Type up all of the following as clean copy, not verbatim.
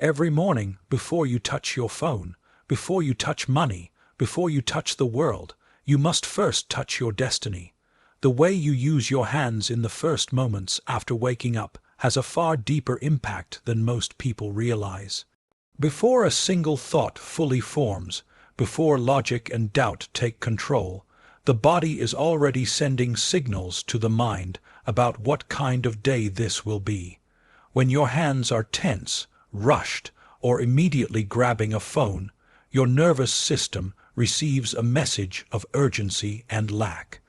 Every morning, before you touch your phone, before you touch money, before you touch the world, you must first touch your destiny. The way you use your hands in the first moments after waking up has a far deeper impact than most people realize. Before a single thought fully forms, before logic and doubt take control, the body is already sending signals to the mind about what kind of day this will be. When your hands are tense, rushed, or immediately grabbing a phone, your nervous system receives a message of urgency and lack.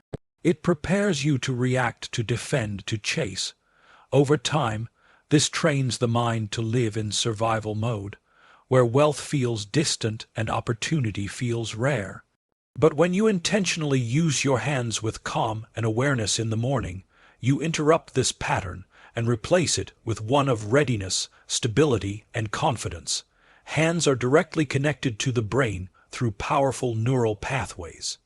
It prepares you to react, to defend, to chase. Over time, this trains the mind to live in survival mode, where wealth feels distant and opportunity feels rare. But when you intentionally use your hands with calm and awareness in the morning, you interrupt this pattern and replace it with one of readiness, stability, and confidence. Hands are directly connected to the brain through powerful neural pathways.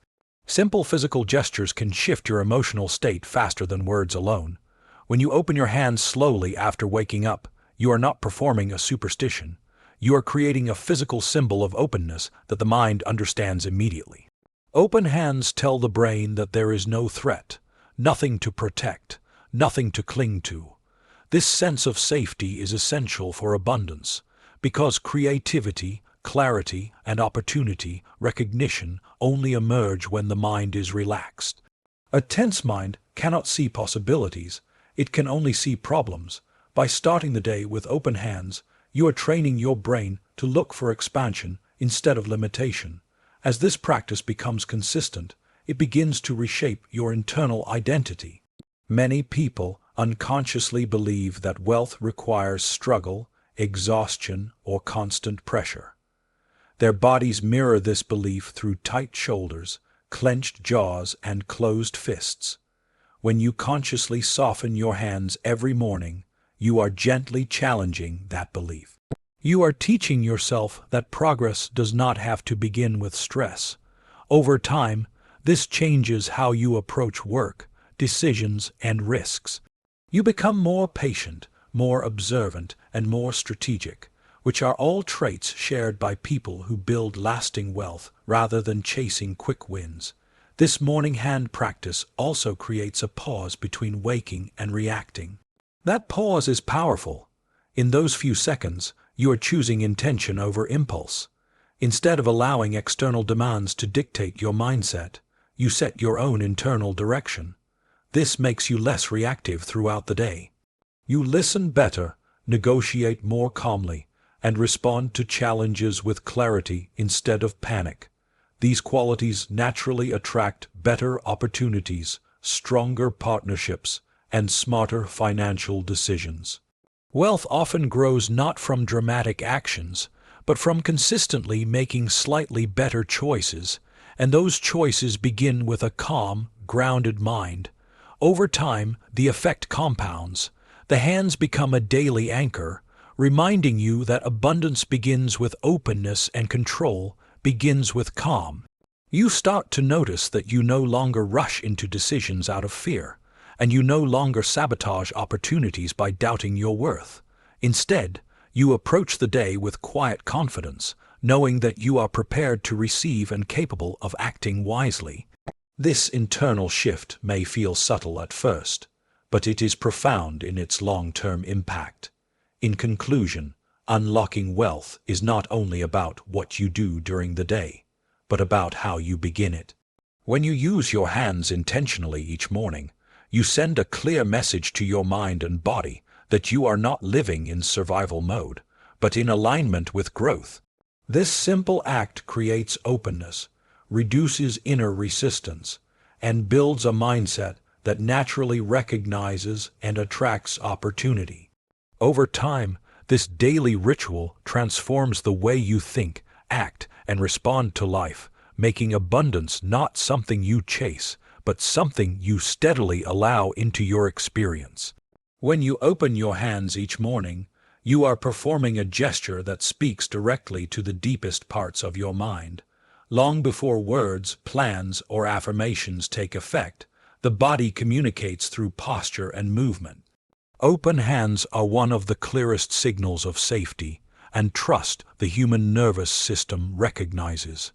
Simple physical gestures can shift your emotional state faster than words alone. When you open your hands slowly after waking up, you are not performing a superstition. You are creating a physical symbol of openness that the mind understands immediately. Open hands tell the brain that there is no threat, nothing to protect, nothing to cling to. This sense of safety is essential for abundance, because creativity, clarity, and opportunity recognition only emerge when the mind is relaxed. A tense mind cannot see possibilities, it can only see problems. By starting the day with open hands, you are training your brain to look for expansion instead of limitation. As this practice becomes consistent, it begins to reshape your internal identity. Many people unconsciously believe that wealth requires struggle, exhaustion, or constant pressure. Their bodies mirror this belief through tight shoulders, clenched jaws, and closed fists. When you consciously soften your hands every morning, you are gently challenging that belief. You are teaching yourself that progress does not have to begin with stress. Over time, this changes how you approach work, decisions, and risks. You become more patient, more observant, and more strategic, which are all traits shared by people who build lasting wealth rather than chasing quick wins. This morning hand practice also creates a pause between waking and reacting. That pause is powerful. In those few seconds, you are choosing intention over impulse. Instead of allowing external demands to dictate your mindset, you set your own internal direction. This makes you less reactive throughout the day. You listen better, negotiate more calmly, and respond to challenges with clarity instead of panic. These qualities naturally attract better opportunities, stronger partnerships, and smarter financial decisions. Wealth often grows not from dramatic actions, but from consistently making slightly better choices, and those choices begin with a calm, grounded mind. Over time, the effect compounds. The hands become a daily anchor, reminding you that abundance begins with openness and control begins with calm. You start to notice that you no longer rush into decisions out of fear, and you no longer sabotage opportunities by doubting your worth. Instead, you approach the day with quiet confidence, knowing that you are prepared to receive and capable of acting wisely. This internal shift may feel subtle at first, but it is profound in its long-term impact. In conclusion, unlocking wealth is not only about what you do during the day, but about how you begin it. When you use your hands intentionally each morning, you send a clear message to your mind and body that you are not living in survival mode, but in alignment with growth. This simple act creates openness, reduces inner resistance, and builds a mindset that naturally recognizes and attracts opportunity. Over time, this daily ritual transforms the way you think, act, and respond to life, making abundance not something you chase, but something you steadily allow into your experience. When you open your hands each morning, you are performing a gesture that speaks directly to the deepest parts of your mind. Long before words, plans, or affirmations take effect, the body communicates through posture and movement. Open hands are one of the clearest signals of safety, and trust the human nervous system recognizes.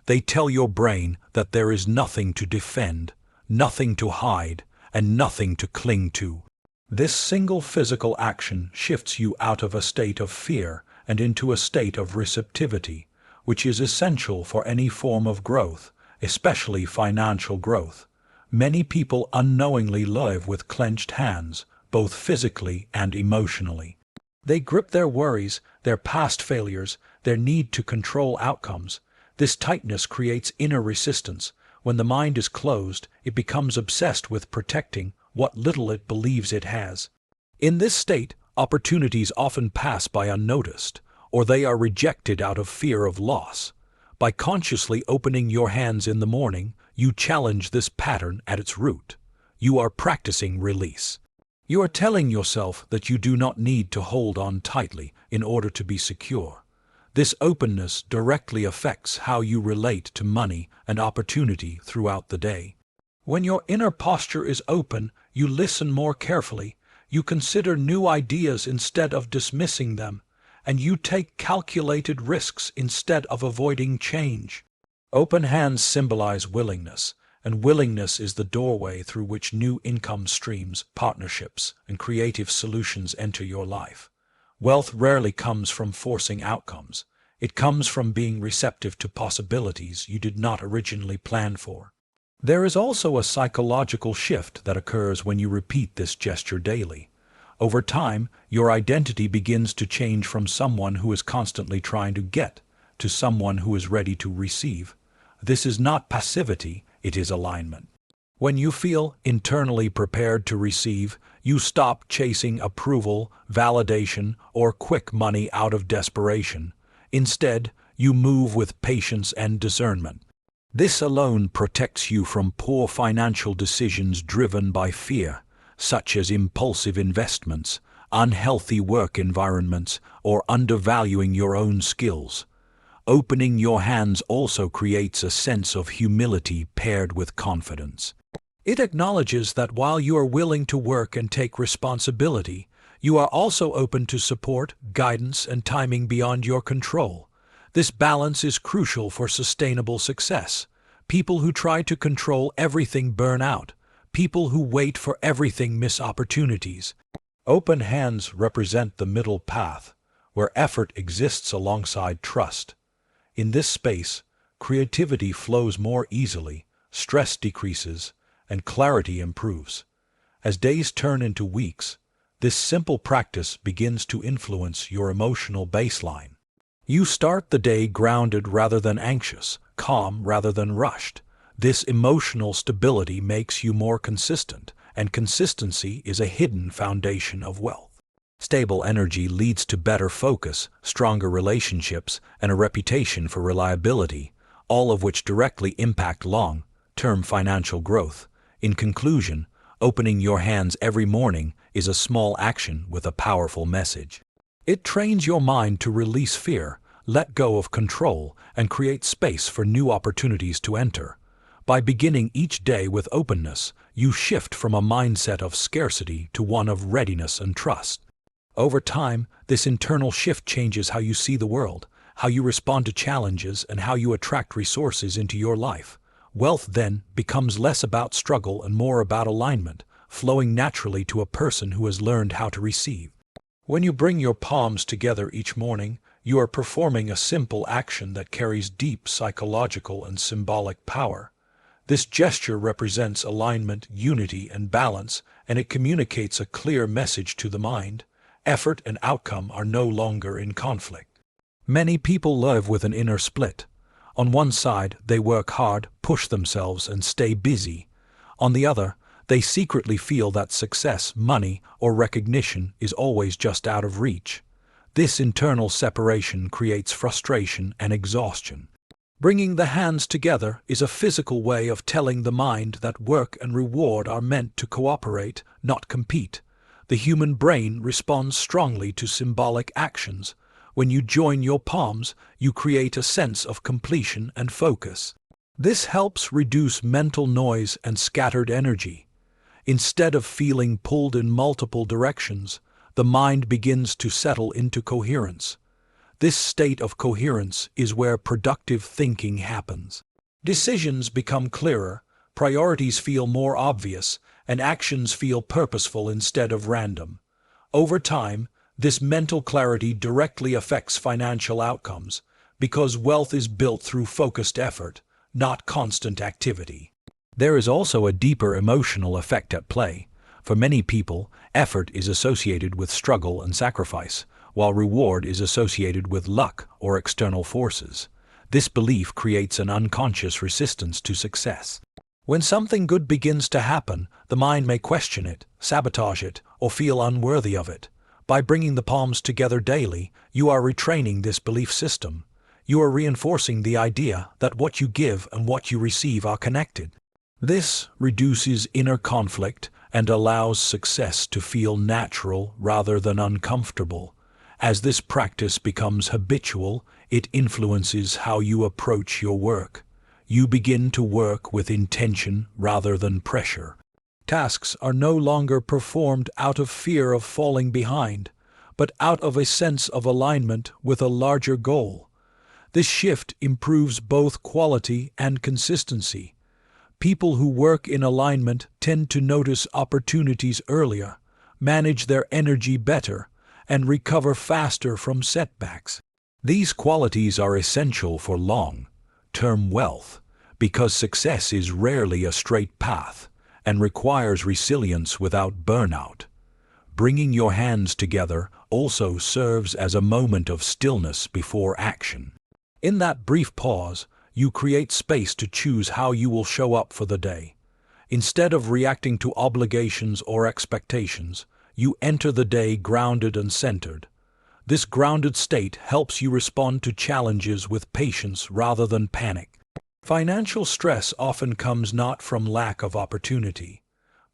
They tell your brain that there is nothing to defend, nothing to hide, and nothing to cling to. This single physical action shifts you out of a state of fear and into a state of receptivity, which is essential for any form of growth, especially financial growth. Many people unknowingly live with clenched hands, both physically and emotionally. They grip their worries, their past failures, their need to control outcomes. This tightness creates inner resistance. When the mind is closed, it becomes obsessed with protecting what little it believes it has. In this state, opportunities often pass by unnoticed, or they are rejected out of fear of loss. By consciously opening your hands in the morning, you challenge this pattern at its root. You are practicing release. You are telling yourself that you do not need to hold on tightly in order to be secure. This openness directly affects how you relate to money and opportunity throughout the day. When your inner posture is open, you listen more carefully, you consider new ideas instead of dismissing them, and you take calculated risks instead of avoiding change. Open hands symbolize willingness, and willingness is the doorway through which new income streams, partnerships, and creative solutions enter your life. Wealth rarely comes from forcing outcomes. It comes from being receptive to possibilities you did not originally plan for. There is also a psychological shift that occurs when you repeat this gesture daily. Over time, your identity begins to change from someone who is constantly trying to get to someone who is ready to receive. This is not passivity, it is alignment. When you feel internally prepared to receive, you stop chasing approval, validation, or quick money out of desperation. Instead, you move with patience and discernment. This alone protects you from poor financial decisions driven by fear, such as impulsive investments, unhealthy work environments, or undervaluing your own skills. Opening your hands also creates a sense of humility paired with confidence. It acknowledges that while you are willing to work and take responsibility, you are also open to support, guidance, and timing beyond your control. This balance is crucial for sustainable success. People who try to control everything burn out. People who wait for everything miss opportunities. Open hands represent the middle path, where effort exists alongside trust. In this space, creativity flows more easily, stress decreases, and clarity improves. As days turn into weeks, this simple practice begins to influence your emotional baseline. You start the day grounded rather than anxious, calm rather than rushed. This emotional stability makes you more consistent, and consistency is a hidden foundation of wealth. Stable energy leads to better focus, stronger relationships, and a reputation for reliability, all of which directly impact long-term financial growth. In conclusion, opening your hands every morning is a small action with a powerful message. It trains your mind to release fear, let go of control, and create space for new opportunities to enter. By beginning each day with openness, you shift from a mindset of scarcity to one of readiness and trust. Over time, this internal shift changes how you see the world, how you respond to challenges, and how you attract resources into your life. Wealth then becomes less about struggle and more about alignment, flowing naturally to a person who has learned how to receive. When you bring your palms together each morning, you are performing a simple action that carries deep psychological and symbolic power. This gesture represents alignment, unity, and balance, and it communicates a clear message to the mind. Effort and outcome are no longer in conflict. Many people live with an inner split. On one side, they work hard, push themselves, and stay busy. On the other, they secretly feel that success, money, or recognition is always just out of reach. This internal separation creates frustration and exhaustion. Bringing the hands together is a physical way of telling the mind that work and reward are meant to cooperate, not compete. The human brain responds strongly to symbolic actions. When you join your palms, you create a sense of completion and focus. This helps reduce mental noise and scattered energy. Instead of feeling pulled in multiple directions, the mind begins to settle into coherence. This state of coherence is where productive thinking happens. Decisions become clearer, priorities feel more obvious, and actions feel purposeful instead of random. Over time, this mental clarity directly affects financial outcomes, because wealth is built through focused effort, not constant activity. There is also a deeper emotional effect at play. For many people, effort is associated with struggle and sacrifice, while reward is associated with luck or external forces. This belief creates an unconscious resistance to success. When something good begins to happen, the mind may question it, sabotage it, or feel unworthy of it. By bringing the palms together daily, you are retraining this belief system. You are reinforcing the idea that what you give and what you receive are connected. This reduces inner conflict and allows success to feel natural rather than uncomfortable. As this practice becomes habitual, it influences how you approach your work. You begin to work with intention rather than pressure. Tasks are no longer performed out of fear of falling behind, but out of a sense of alignment with a larger goal. This shift improves both quality and consistency. People who work in alignment tend to notice opportunities earlier, manage their energy better, and recover faster from setbacks. These qualities are essential for long-term wealth, because success is rarely a straight path and requires resilience without burnout. Bringing your hands together also serves as a moment of stillness before action. In that brief pause, you create space to choose how you will show up for the day. Instead of reacting to obligations or expectations, you enter the day grounded and centered. This grounded state helps you respond to challenges with patience rather than panic. Financial stress often comes not from lack of opportunity,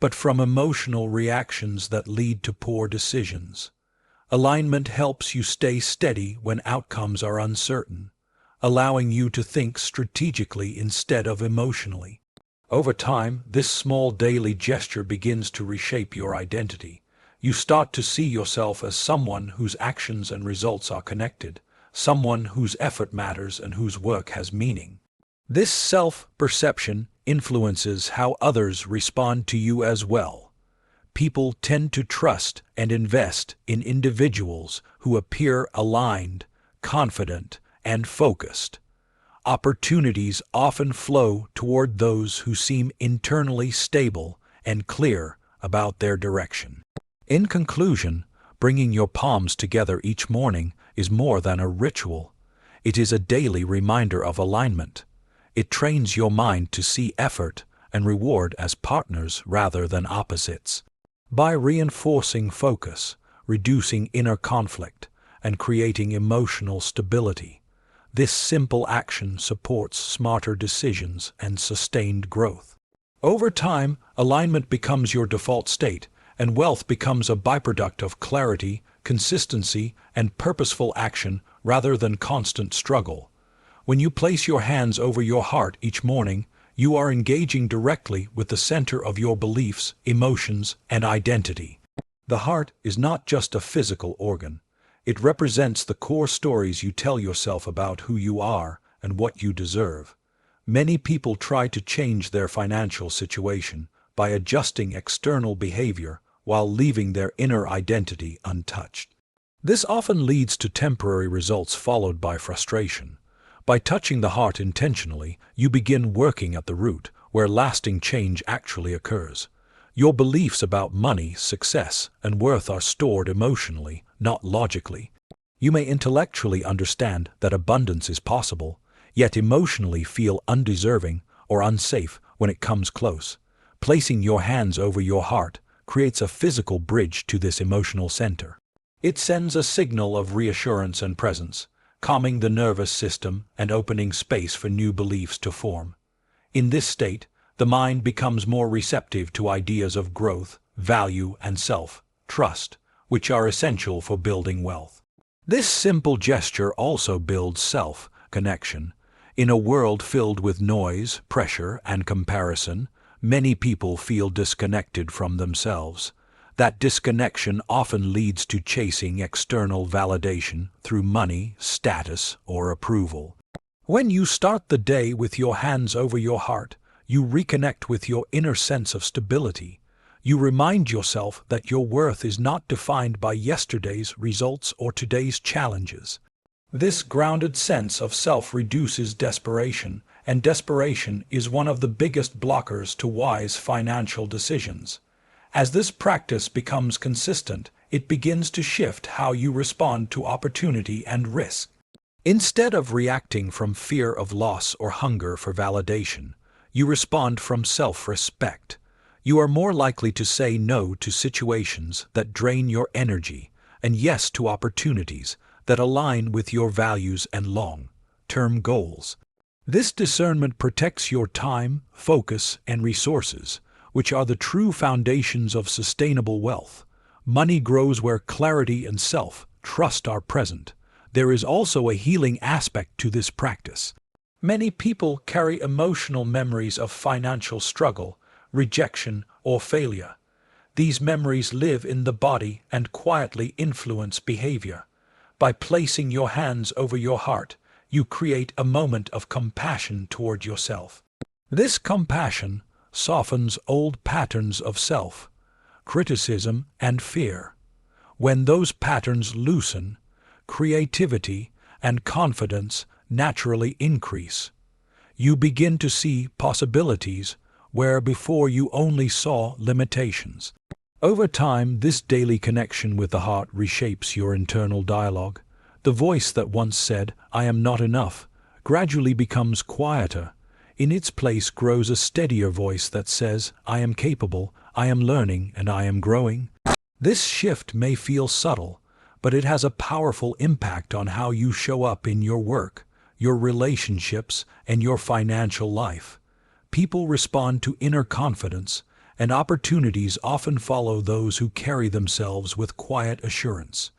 but from emotional reactions that lead to poor decisions. Alignment helps you stay steady when outcomes are uncertain, allowing you to think strategically instead of emotionally. Over time, this small daily gesture begins to reshape your identity. You start to see yourself as someone whose actions and results are connected, someone whose effort matters and whose work has meaning. This self-perception influences how others respond to you as well. People tend to trust and invest in individuals who appear aligned, confident, and focused. Opportunities often flow toward those who seem internally stable and clear about their direction. In conclusion, bringing your palms together each morning is more than a ritual. It is a daily reminder of alignment. It trains your mind to see effort and reward as partners rather than opposites. By reinforcing focus, reducing inner conflict, and creating emotional stability, this simple action supports smarter decisions and sustained growth. Over time, alignment becomes your default state, and wealth becomes a byproduct of clarity, consistency, and purposeful action rather than constant struggle. When you place your hands over your heart each morning, you are engaging directly with the center of your beliefs, emotions, and identity. The heart is not just a physical organ. It represents the core stories you tell yourself about who you are and what you deserve. Many people try to change their financial situation by adjusting external behavior while leaving their inner identity untouched. This often leads to temporary results followed by frustration. By touching the heart intentionally, you begin working at the root, where lasting change actually occurs. Your beliefs about money, success, and worth are stored emotionally, not logically. You may intellectually understand that abundance is possible, yet emotionally feel undeserving or unsafe when it comes close. Placing your hands over your heart creates a physical bridge to this emotional center. It sends a signal of reassurance and presence, calming the nervous system and opening space for new beliefs to form. In this state, the mind becomes more receptive to ideas of growth, value, and self-trust, which are essential for building wealth. This simple gesture also builds self-connection. In a world filled with noise, pressure, and comparison, many people feel disconnected from themselves. That disconnection often leads to chasing external validation through money, status, or approval. When you start the day with your hands over your heart, you reconnect with your inner sense of stability. You remind yourself that your worth is not defined by yesterday's results or today's challenges. This grounded sense of self reduces desperation, and desperation is one of the biggest blockers to wise financial decisions. As this practice becomes consistent, it begins to shift how you respond to opportunity and risk. Instead of reacting from fear of loss or hunger for validation, you respond from self-respect. You are more likely to say no to situations that drain your energy and yes to opportunities that align with your values and long-term goals. This discernment protects your time, focus, and resources, which are the true foundations of sustainable wealth. Money grows where clarity and self-trust are present. There is also a healing aspect to this practice. Many people carry emotional memories of financial struggle, rejection, or failure. These memories live in the body and quietly influence behavior. By placing your hands over your heart, you create a moment of compassion toward yourself. This compassion softens old patterns of self-criticism and fear. When those patterns loosen, creativity and confidence naturally increase. You begin to see possibilities where before you only saw limitations. Over time, this daily connection with the heart reshapes your internal dialogue. The voice that once said, "I am not enough," gradually becomes quieter. In its place grows a steadier voice that says, "I am capable, I am learning, and I am growing." This shift may feel subtle, but it has a powerful impact on how you show up in your work, your relationships, and your financial life. People respond to inner confidence, and opportunities often follow those who carry themselves with quiet assurance.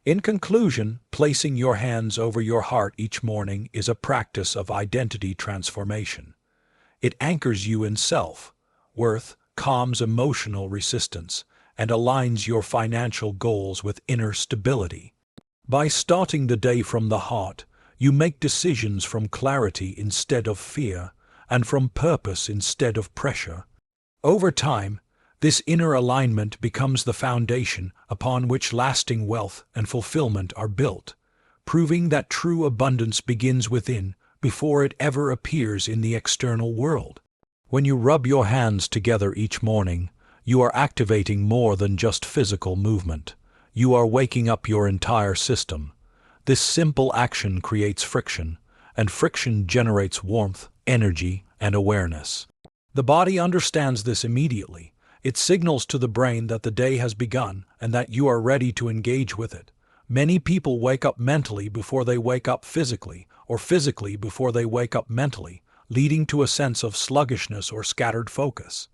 In conclusion, placing your hands over your heart each morning is a practice of identity transformation. It anchors you in self-worth, calms emotional resistance, and aligns your financial goals with inner stability. By starting the day from the heart, you make decisions from clarity instead of fear, and from purpose instead of pressure. Over time, this inner alignment becomes the foundation upon which lasting wealth and fulfillment are built, proving that true abundance begins within before it ever appears in the external world. When you rub your hands together each morning, you are activating more than just physical movement. You are waking up your entire system. This simple action creates friction, and friction generates warmth, energy, and awareness. The body understands this immediately. It signals to the brain that the day has begun and that you are ready to engage with it. Many people wake up mentally before they wake up physically, or physically before they wake up mentally, leading to a sense of sluggishness or scattered focus.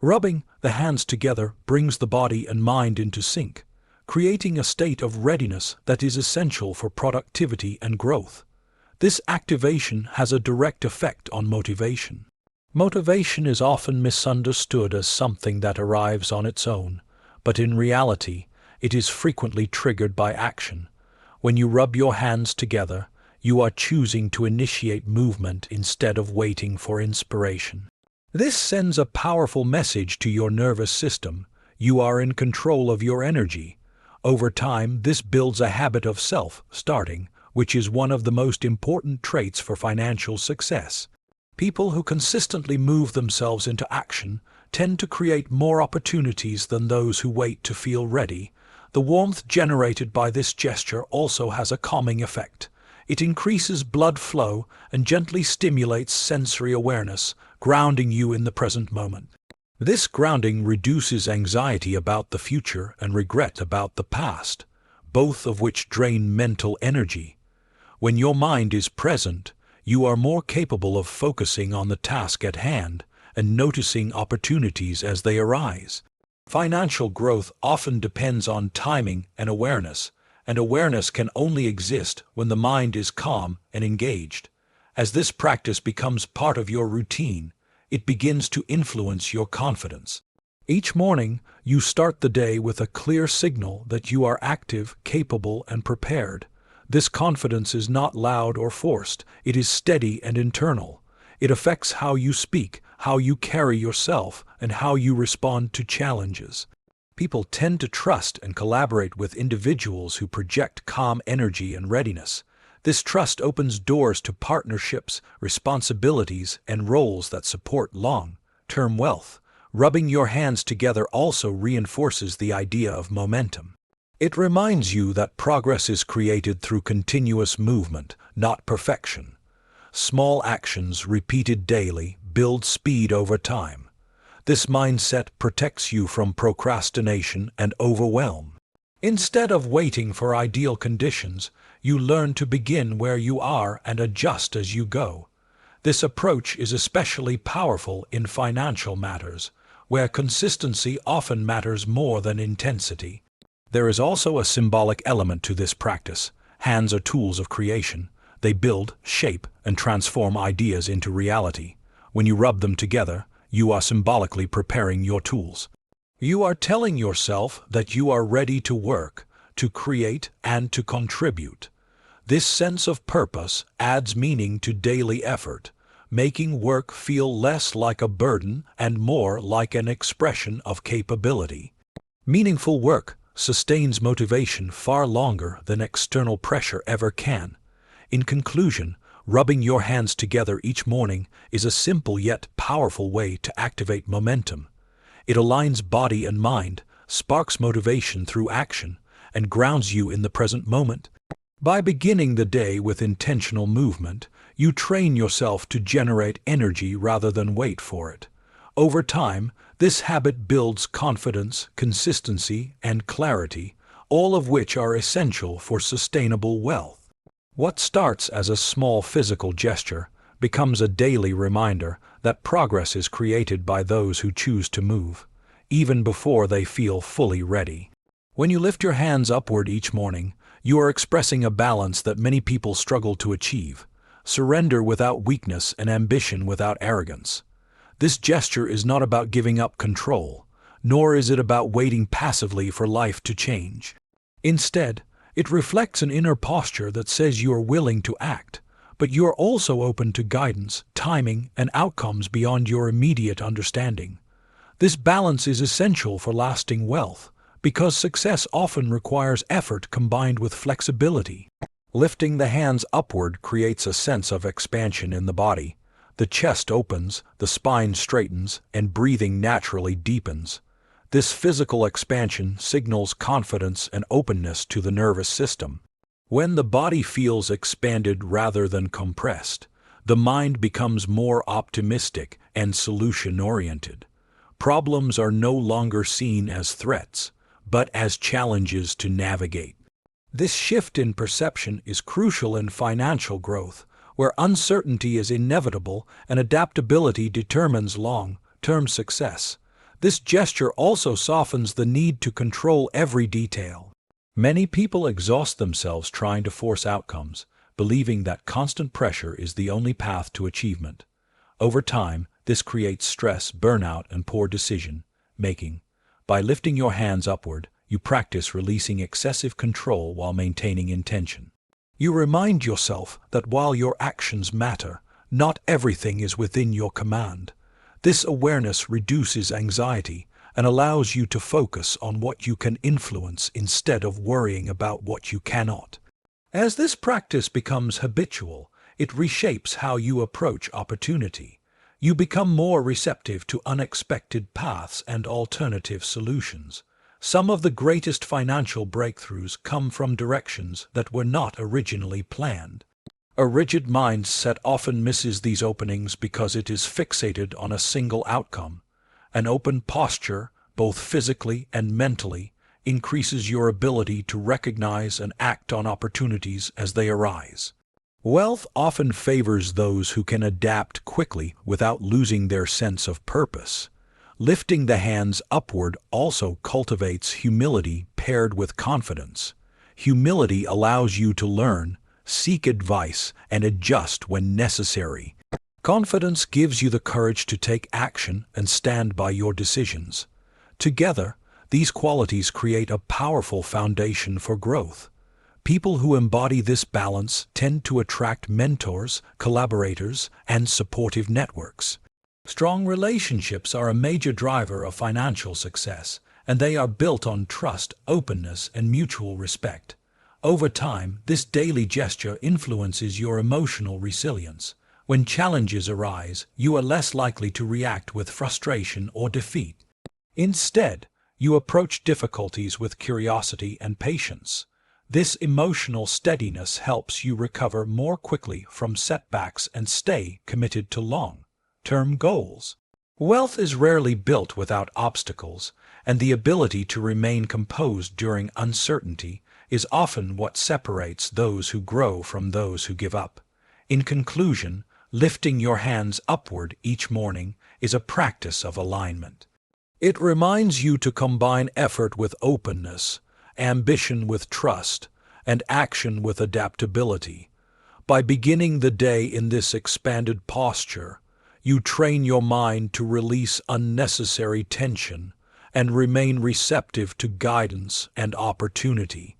Rubbing the hands together brings the body and mind into sync, creating a state of readiness that is essential for productivity and growth. This activation has a direct effect on motivation. Motivation is often misunderstood as something that arrives on its own, but in reality, it is frequently triggered by action. When you rub your hands together, you are choosing to initiate movement instead of waiting for inspiration. This sends a powerful message to your nervous system. You are in control of your energy. Over time, this builds a habit of self-starting, which is one of the most important traits for financial success. People who consistently move themselves into action tend to create more opportunities than those who wait to feel ready. The warmth generated by this gesture also has a calming effect. It increases blood flow and gently stimulates sensory awareness, grounding you in the present moment. This grounding reduces anxiety about the future and regret about the past, both of which drain mental energy. When your mind is present, you are more capable of focusing on the task at hand and noticing opportunities as they arise. Financial growth often depends on timing and awareness can only exist when the mind is calm and engaged. As this practice becomes part of your routine, it begins to influence your confidence. Each morning, you start the day with a clear signal that you are active, capable, and prepared. This confidence is not loud or forced, it is steady and internal. It affects how you speak, how you carry yourself, and how you respond to challenges. People tend to trust and collaborate with individuals who project calm energy and readiness. This trust opens doors to partnerships, responsibilities, and roles that support long-term wealth. Rubbing your hands together also reinforces the idea of momentum. It reminds you that progress is created through continuous movement, not perfection. Small actions repeated daily build speed over time. This mindset protects you from procrastination and overwhelm. Instead of waiting for ideal conditions, you learn to begin where you are and adjust as you go. This approach is especially powerful in financial matters, where consistency often matters more than intensity. There is also a symbolic element to this practice. Hands are tools of creation. They build, shape, and transform ideas into reality. When you rub them together, you are symbolically preparing your tools. You are telling yourself that you are ready to work, to create, and to contribute. This sense of purpose adds meaning to daily effort, making work feel less like a burden and more like an expression of capability. Meaningful work sustains motivation far longer than external pressure ever can. In conclusion, rubbing your hands together each morning is a simple yet powerful way to activate momentum. It aligns body and mind, sparks motivation through action, and grounds you in the present moment. By beginning the day with intentional movement, you train yourself to generate energy rather than wait for it. Over time, this habit builds confidence, consistency, and clarity, all of which are essential for sustainable wealth. What starts as a small physical gesture becomes a daily reminder that progress is created by those who choose to move, even before they feel fully ready. When you lift your hands upward each morning, you are expressing a balance that many people struggle to achieve: surrender without weakness and ambition without arrogance. This gesture is not about giving up control, nor is it about waiting passively for life to change. Instead, it reflects an inner posture that says you are willing to act, but you are also open to guidance, timing, and outcomes beyond your immediate understanding. This balance is essential for lasting wealth, because success often requires effort combined with flexibility. Lifting the hands upward creates a sense of expansion in the body. The chest opens, the spine straightens, and breathing naturally deepens. This physical expansion signals confidence and openness to the nervous system. When the body feels expanded rather than compressed, the mind becomes more optimistic and solution-oriented. Problems are no longer seen as threats, but as challenges to navigate. This shift in perception is crucial in financial growth, where uncertainty is inevitable and adaptability determines long-term success. This gesture also softens the need to control every detail. Many people exhaust themselves trying to force outcomes, believing that constant pressure is the only path to achievement. Over time, this creates stress, burnout, and poor decision-making. By lifting your hands upward, you practice releasing excessive control while maintaining intention. You remind yourself that while your actions matter, not everything is within your command. This awareness reduces anxiety and allows you to focus on what you can influence instead of worrying about what you cannot. As this practice becomes habitual, it reshapes how you approach opportunity. You become more receptive to unexpected paths and alternative solutions. Some of the greatest financial breakthroughs come from directions that were not originally planned. A rigid mindset often misses these openings because it is fixated on a single outcome. An open posture, both physically and mentally, increases your ability to recognize and act on opportunities as they arise. Wealth often favors those who can adapt quickly without losing their sense of purpose. Lifting the hands upward also cultivates humility paired with confidence. Humility allows you to learn, seek advice, and adjust when necessary. Confidence gives you the courage to take action and stand by your decisions. Together, these qualities create a powerful foundation for growth. People who embody this balance tend to attract mentors, collaborators, and supportive networks. Strong relationships are a major driver of financial success, and they are built on trust, openness, and mutual respect. Over time, this daily gesture influences your emotional resilience. When challenges arise, you are less likely to react with frustration or defeat. Instead, you approach difficulties with curiosity and patience. This emotional steadiness helps you recover more quickly from setbacks and stay committed to long-term goals. Wealth is rarely built without obstacles, and the ability to remain composed during uncertainty is often what separates those who grow from those who give up. In conclusion, lifting your hands upward each morning is a practice of alignment. It reminds you to combine effort with openness, ambition with trust, and action with adaptability. By beginning the day in this expanded posture, you train your mind to release unnecessary tension and remain receptive to guidance and opportunity.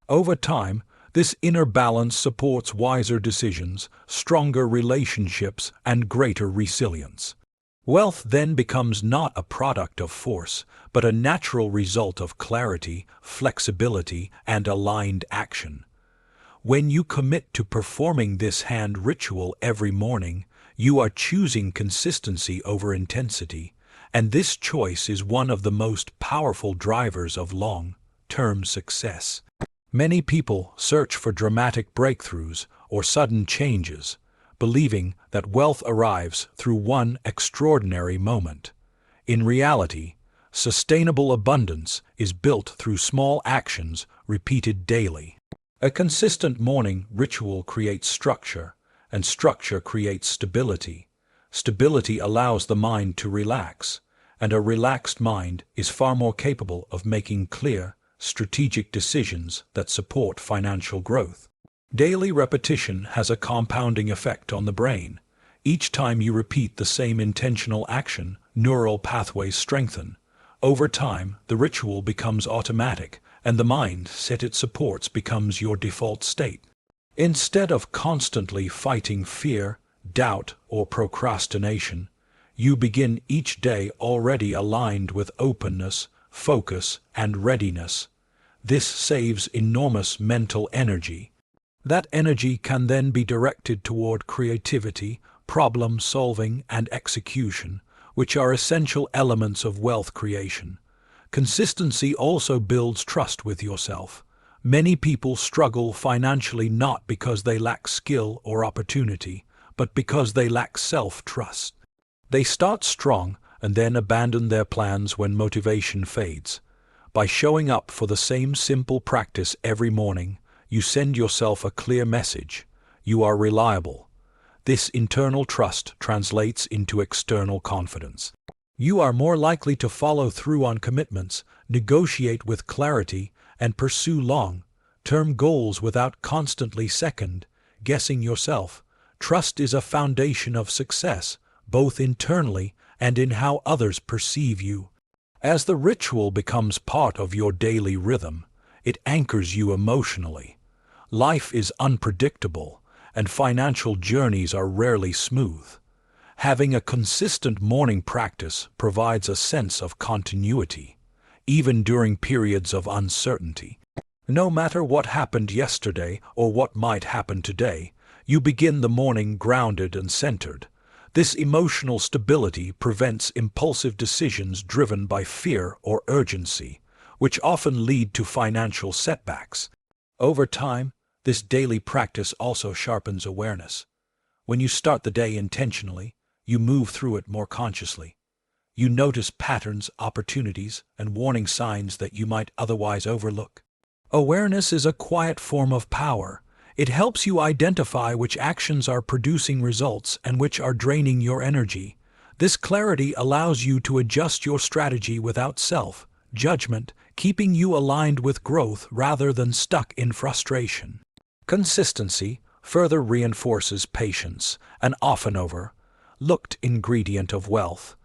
Over time, this inner balance supports wiser decisions, stronger relationships, and greater resilience. Wealth then becomes not a product of force, but a natural result of clarity, flexibility, and aligned action. When you commit to performing this hand ritual every morning, you are choosing consistency over intensity, and this choice is one of the most powerful drivers of long-term success. Many people search for dramatic breakthroughs or sudden changes, believing that wealth arrives through one extraordinary moment. In reality, sustainable abundance is built through small actions repeated daily. A consistent morning ritual creates structure, and structure creates stability. Stability allows the mind to relax, and a relaxed mind is far more capable of making clear, strategic decisions that support financial growth. Daily repetition has a compounding effect on the brain. Each time you repeat the same intentional action, neural pathways strengthen. Over time, the ritual becomes automatic, and the mindset it supports becomes your default state. Instead of constantly fighting fear, doubt, or procrastination, you begin each day already aligned with openness, focus, and readiness. This saves enormous mental energy. That energy can then be directed toward creativity, problem solving, and execution, which are essential elements of wealth creation. Consistency also builds trust with yourself. Many people struggle financially not because they lack skill or opportunity, but because they lack self-trust. They start strong and then abandon their plans when motivation fades. By showing up for the same simple practice every morning, you send yourself a clear message. You are reliable. This internal trust translates into external confidence. You are more likely to follow through on commitments, negotiate with clarity, and pursue long-term goals without constantly second-guessing yourself. Trust is a foundation of success, both internally and in how others perceive you. As the ritual becomes part of your daily rhythm, it anchors you emotionally. Life is unpredictable, and financial journeys are rarely smooth. Having a consistent morning practice provides a sense of continuity, even during periods of uncertainty. No matter what happened yesterday or what might happen today, you begin the morning grounded and centered. This emotional stability prevents impulsive decisions driven by fear or urgency, which often lead to financial setbacks. Over time, this daily practice also sharpens awareness. When you start the day intentionally, you move through it more consciously. You notice patterns, opportunities, and warning signs that you might otherwise overlook. Awareness is a quiet form of power. It helps you identify which actions are producing results and which are draining your energy. This clarity allows you to adjust your strategy without self-judgment, keeping you aligned with growth rather than stuck in frustration. Consistency further reinforces patience, an often overlooked ingredient of wealth.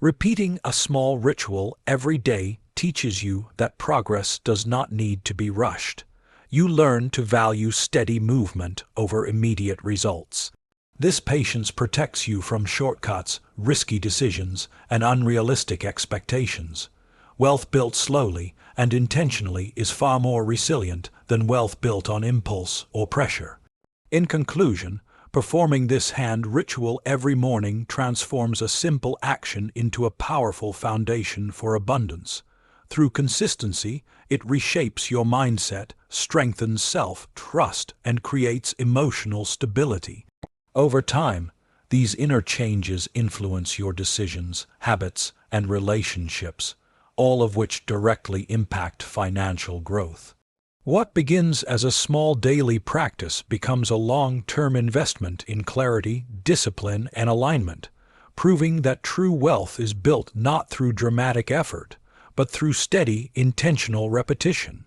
Repeating a small ritual every day teaches you that progress does not need to be rushed. You learn to value steady movement over immediate results. This patience protects you from shortcuts, risky decisions, and unrealistic expectations. Wealth built slowly and intentionally is far more resilient than wealth built on impulse or pressure. In conclusion, performing this hand ritual every morning transforms a simple action into a powerful foundation for abundance. Through consistency, it reshapes your mindset, strengthens self-trust, and creates emotional stability. Over time, these inner changes influence your decisions, habits, and relationships, all of which directly impact financial growth. What begins as a small daily practice becomes a long-term investment in clarity, discipline, and alignment, proving that true wealth is built not through dramatic effort, but through steady, intentional repetition.